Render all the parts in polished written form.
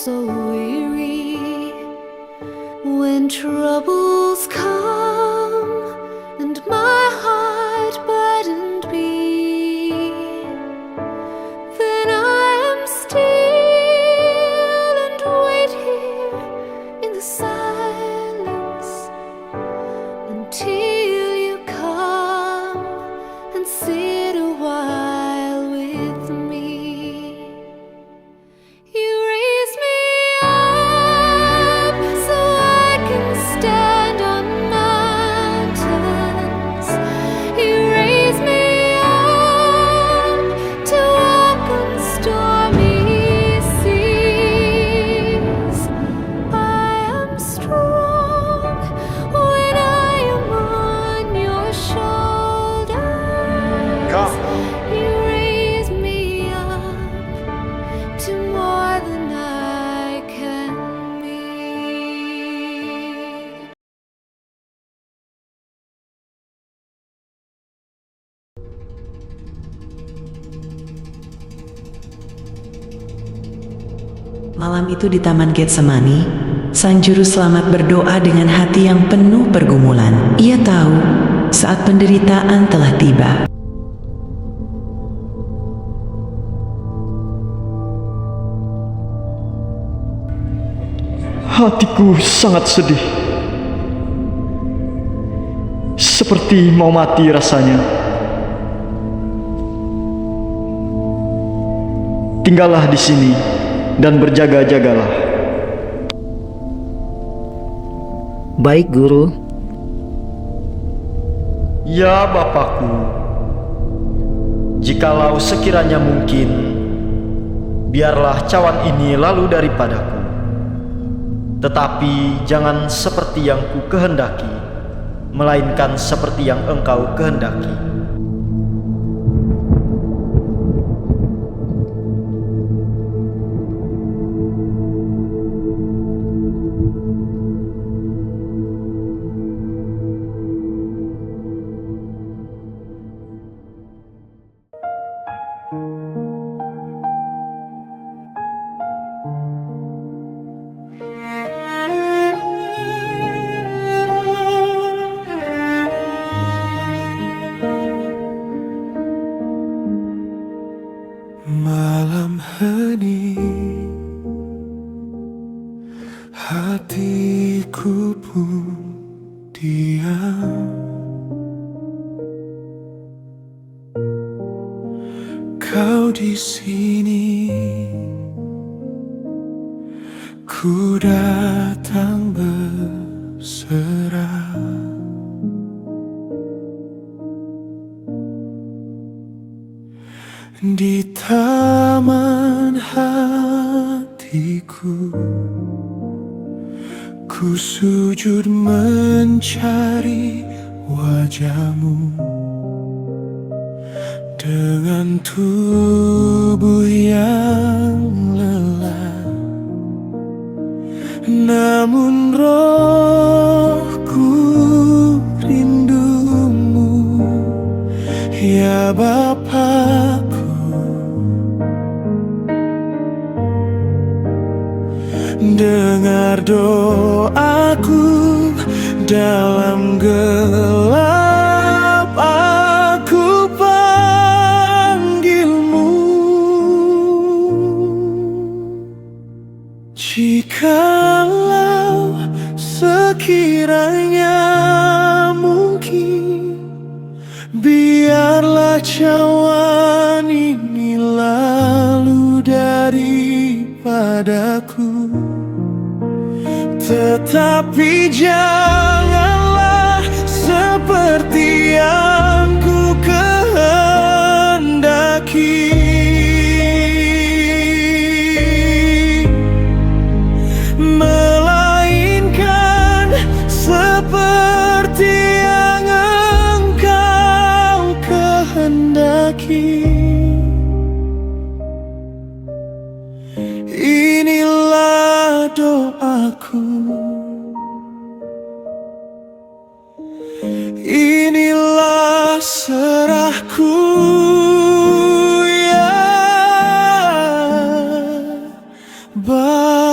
so weary when troubles come and my heart burdened be. Then I am still and wait here in the silence until you come and sit a while with me. You raise me up so I can stand on mountains. You raise me up to walk on stormy seas. I am strong when I am on your shoulders. Come. You raise me up to more than I can be. Malam itu di Taman Getsemani, sang juru selamat berdoa dengan hati yang penuh pergumulan. Ia tahu saat penderitaan telah tiba. Hatiku sangat sedih, seperti mau mati rasanya. Tinggallah di sini dan berjaga-jagalah. Baik, Guru. Ya Bapakku, jikalau sekiranya mungkin, biarlah cawan ini lalu daripadaku. Tetapi jangan seperti yang ku kehendaki, melainkan seperti yang Engkau kehendaki. Malam hening, hatiku pun diam. Kau di sini, ku datang berserah. Di taman hatiku, ku sujud mencari wajahmu. Dengan tubuh yang lelah, namun rohku rindumu, ya Bapakku. Dengar doaku dalam gelap, aku panggilmu. Jikalau sekiranya mungkin, biarlah cawan ini lalu daripadaku. Tetapi janganlah seperti yang ku kehendaki, melainkan seperti yang Engkau kehendaki. Inilah doaku, inilah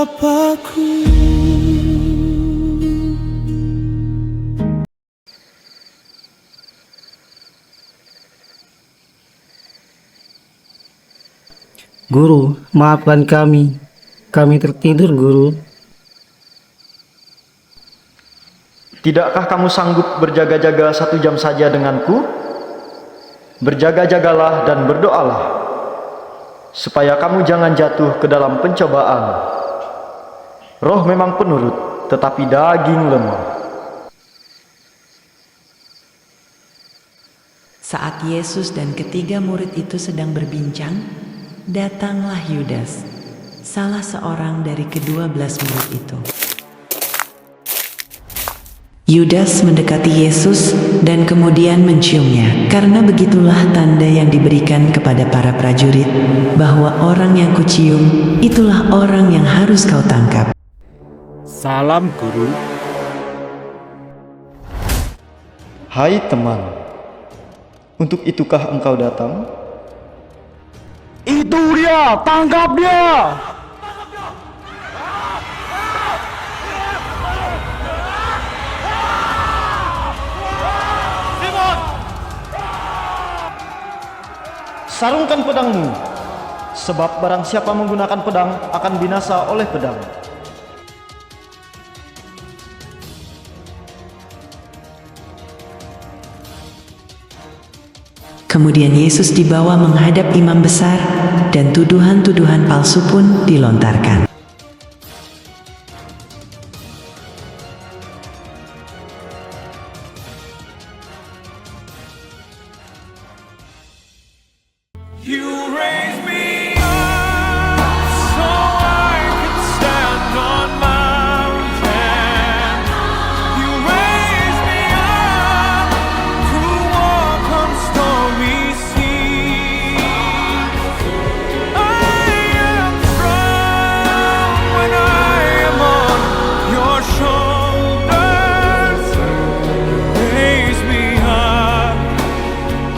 Bapakku. Guru, maafkan kami. Kami tertidur, Guru. Tidakkah kamu sanggup berjaga-jaga 1 jam saja denganku? Berjaga-jagalah dan berdoalah, supaya kamu jangan jatuh ke dalam pencobaan. Roh memang penurut, tetapi daging lemah. Saat Yesus dan ketiga murid itu sedang berbincang, datanglah Yudas, salah seorang dari ke-12 murid itu. Yudas mendekati Yesus dan kemudian menciumnya, karena begitulah tanda yang diberikan kepada para prajurit, bahwa orang yang kucium, itulah orang yang harus kau tangkap. Salam, Guru. Hai teman, untuk itukah engkau datang? Itu dia, tangkap dia! Sarungkan pedangmu, sebab barang siapa menggunakan pedang akan binasa oleh pedang. Kemudian Yesus dibawa menghadap imam besar, dan tuduhan-tuduhan palsu pun dilontarkan. You raise me up so I can stand on mountains. You raise me up to walk on stormy seas. I am strong when I am on your shoulders. Raise me up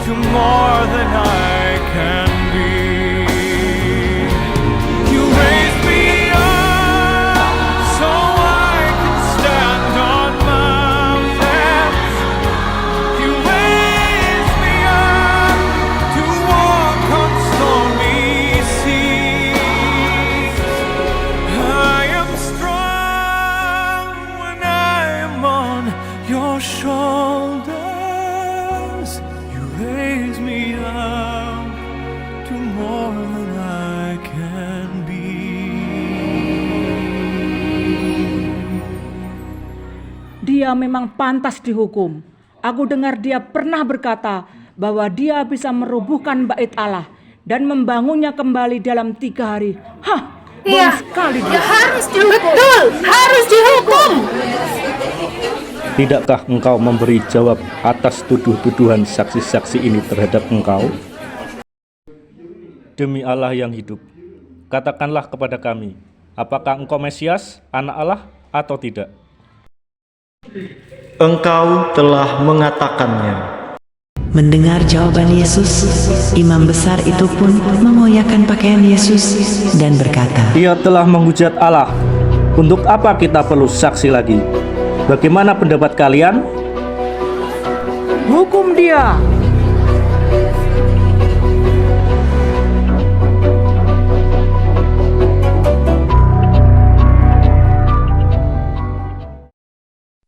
to more than I can be. You raise me up so I can stand on mountains. You raise me up to walk on stormy seas. I am strong when I am on your shoulders. You raise me up to more than I can be. Dia memang pantas dihukum. Aku dengar dia pernah berkata bahwa dia bisa merobohkan bait Allah dan membangunnya kembali dalam 3 hari. Hah, bohong sekali dia. Harus dihukum. Betul, harus dihukum. Tidakkah engkau memberi jawab atas tuduh-tuduhan saksi-saksi ini terhadap engkau? Demi Allah yang hidup, katakanlah kepada kami, apakah engkau Mesias, anak Allah, atau tidak? Engkau telah mengatakannya. Mendengar jawaban Yesus, imam besar itu pun mengoyakkan pakaian Yesus dan berkata, Dia telah menghujat Allah. Untuk apa kita perlu saksi lagi? Bagaimana pendapat kalian? Hukum dia.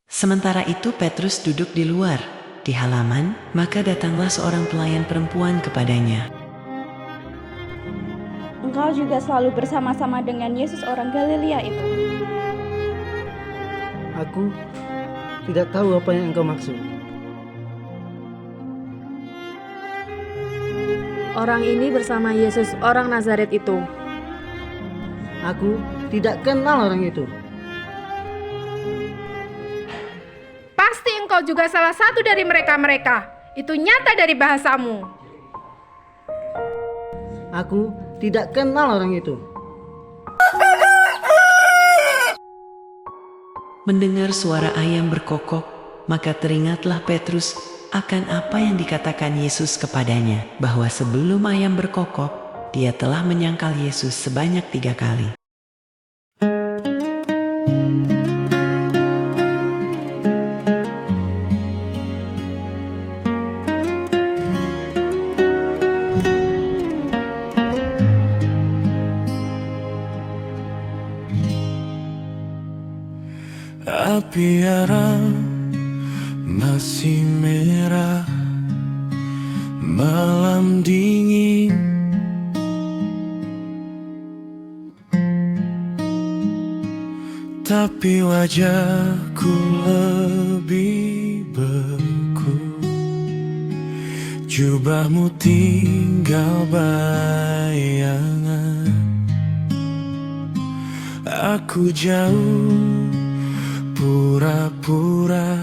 Sementara itu Petrus duduk di luar, di halaman, maka datanglah seorang pelayan perempuan kepadanya. Engkau juga selalu bersama-sama dengan Yesus orang Galilea itu. Aku tidak tahu apa yang engkau maksud. Orang ini bersama Yesus orang Nazaret itu. Aku tidak kenal orang itu. Pasti engkau juga salah satu dari mereka-mereka. Itu nyata dari bahasamu. Aku tidak kenal orang itu. Mendengar suara ayam berkokok, maka teringatlah Petrus akan apa yang dikatakan Yesus kepadanya, bahwa sebelum ayam berkokok, dia telah menyangkal Yesus sebanyak 3 kali. Api arang masih merah, malam dingin, tapi wajahku lebih beku. Jubahmu tinggal bayangan. Aku jauh, pura-pura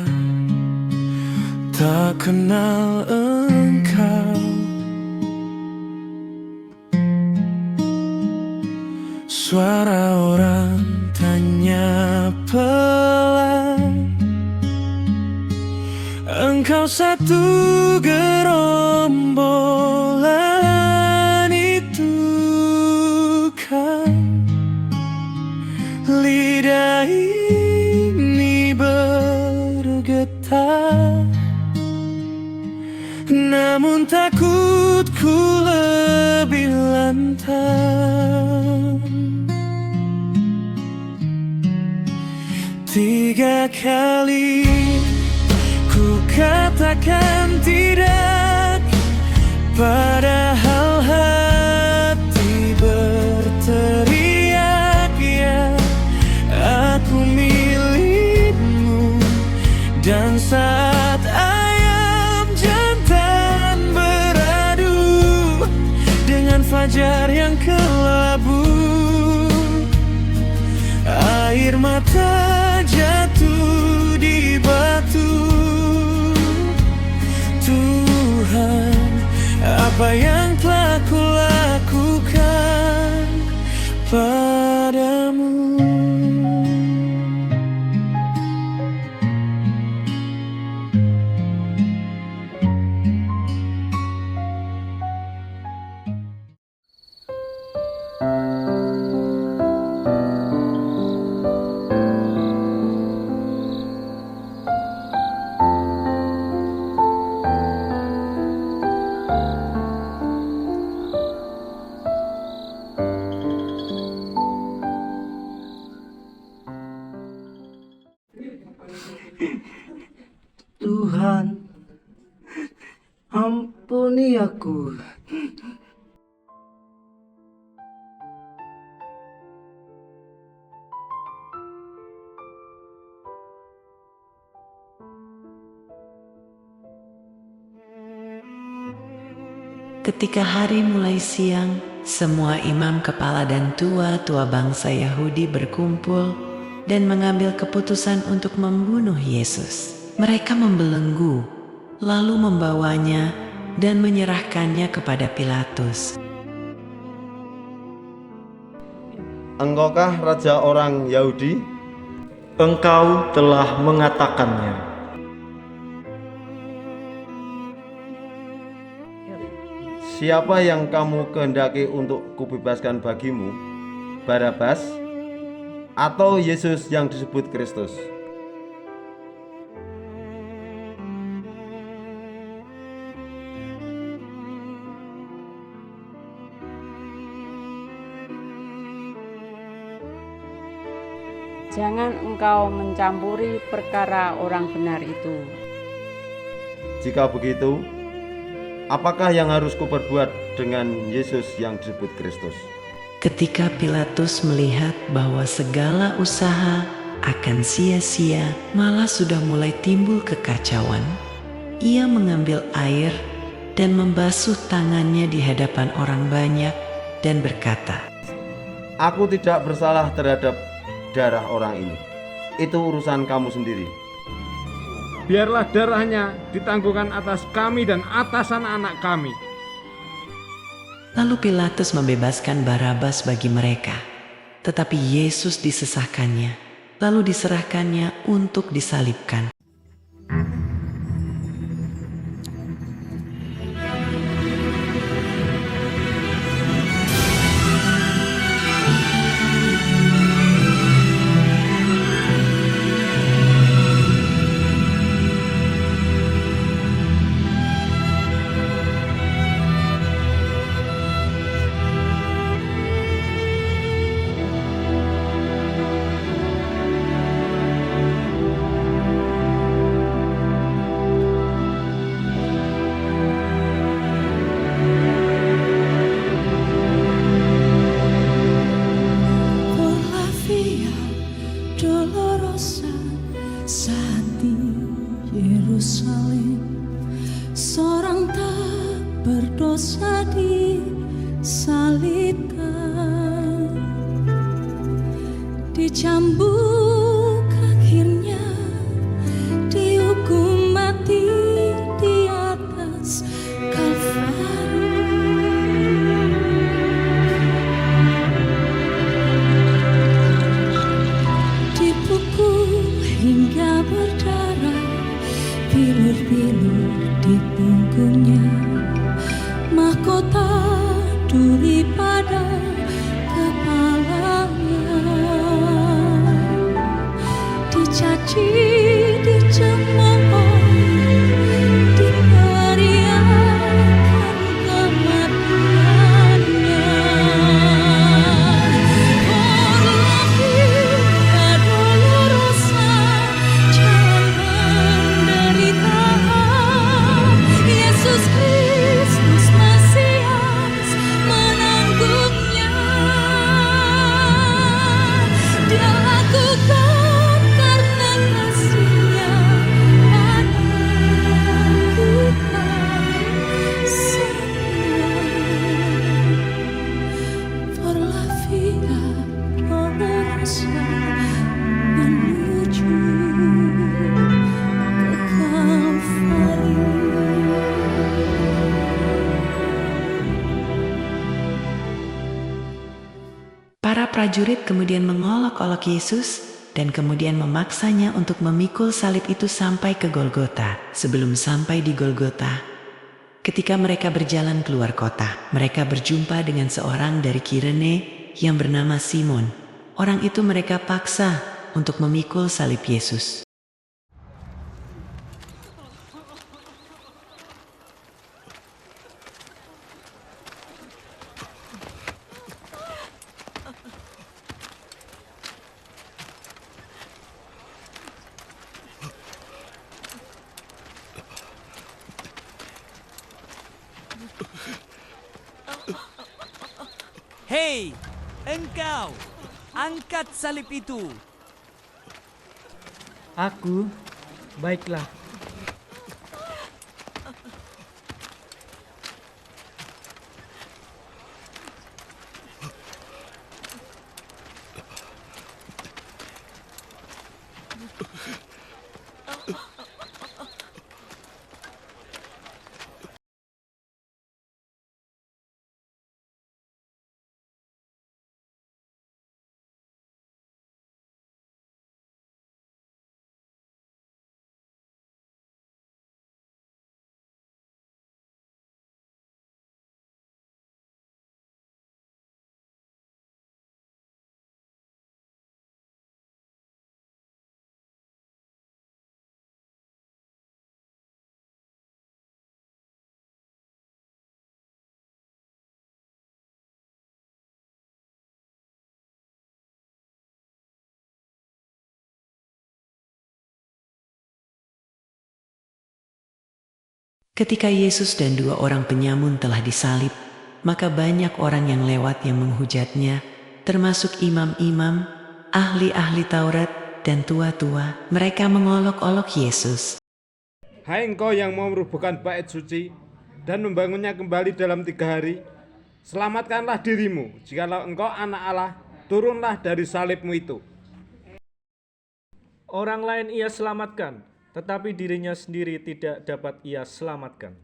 tak kenal engkau. Suara orang tanya pelan, engkau satu gerombolan itu kan? Lidah ini bergetar, namun takutku lebih lantang. 3 kali ku katakan tidak, padahal hati berteriak ya. Aku milikmu, dan saat ayam jantan beradu dengan fajar yang kelabu, air mata jatuh di batu. Tuhan, apa yang telah kulakukan padamu? Tuhan, ampuni aku. Ketika hari mulai siang, semua imam kepala dan tua-tua bangsa Yahudi berkumpul dan mengambil keputusan untuk membunuh Yesus. Mereka membelenggu, lalu membawanya dan menyerahkannya kepada Pilatus. Engkaukah raja orang Yahudi? Engkau telah mengatakannya. Siapa yang kamu kehendaki untuk kubebaskan bagimu? Barabas atau Yesus yang disebut Kristus? Jangan engkau mencampuri perkara orang benar itu. Jika begitu, apakah yang harus kuperbuat dengan Yesus yang disebut Kristus? Ketika Pilatus melihat bahwa segala usaha akan sia-sia, malah sudah mulai timbul kekacauan, ia mengambil air dan membasuh tangannya di hadapan orang banyak dan berkata, Aku tidak bersalah terhadap darah orang ini. Itu urusan kamu sendiri. Biarlah darahnya ditanggungkan atas kami dan atas anak-anak kami. Lalu Pilatus membebaskan Barabas bagi mereka, tetapi Yesus disesahkannya, lalu diserahkannya untuk disalibkan. Dolorosa saat di Yerusalem, seorang tak berdosa disalibkan, dicambuk akhirnya, dihukum mati di atas Kalvari. Dipukul hingga berdarah, bilur-bilur di punggungnya, mahkota duri pada kepalanya, dicaci, dicemooh, diberiakan kematiannya. Por la vida dolorosa, jalan penderitaan, Yesus Kristus Mesias menanggungnya. Dia lakukan karena kasih-Nya pada kita semua. Por la vida dolorosa menuju ke Kalvari. Para prajurit kemudian mengolok-olok Yesus dan kemudian memaksanya untuk memikul salib itu sampai ke Golgota. Sebelum sampai di Golgota, ketika mereka berjalan keluar kota, mereka berjumpa dengan seorang dari Kirene yang bernama Simon. Orang itu mereka paksa untuk memikul salib Yesus. Hei, engkau, angkat salib itu. Aku, baiklah. Ketika Yesus dan dua orang penyamun telah disalib, maka banyak orang yang lewat yang menghujatnya, termasuk imam-imam, ahli-ahli Taurat, dan tua-tua. Mereka mengolok-olok Yesus. Hai engkau yang mau merubuhkan bait suci dan membangunnya kembali dalam 3 hari, selamatkanlah dirimu. Jikalau engkau anak Allah, turunlah dari salibmu itu. Orang lain ia selamatkan, tetapi dirinya sendiri tidak dapat ia selamatkan.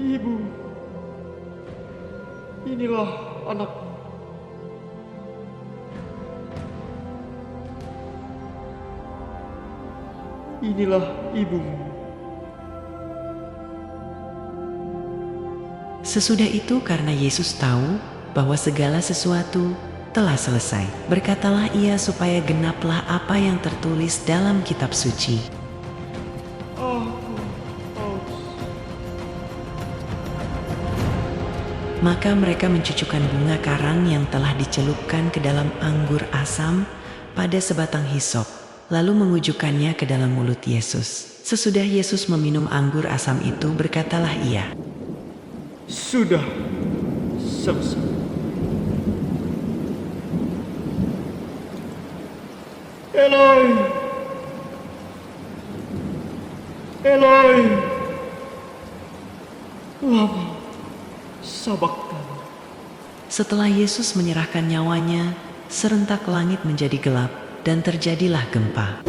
Ibu, Inilah anakmu. Inilah ibumu. Sesudah itu karena Yesus tahu bahwa segala sesuatu telah selesai, berkatalah ia supaya genaplah apa yang tertulis dalam kitab suci. Maka mereka mencucukkan bunga karang yang telah dicelupkan ke dalam anggur asam pada sebatang hisop, lalu mengujukannya ke dalam mulut Yesus. Sesudah Yesus meminum anggur asam itu, berkatalah ia, Sudah selesai. Eloi, Eloi, lama sabachthani. Setelah Yesus menyerahkan nyawanya, serentak langit menjadi gelap dan terjadilah gempa.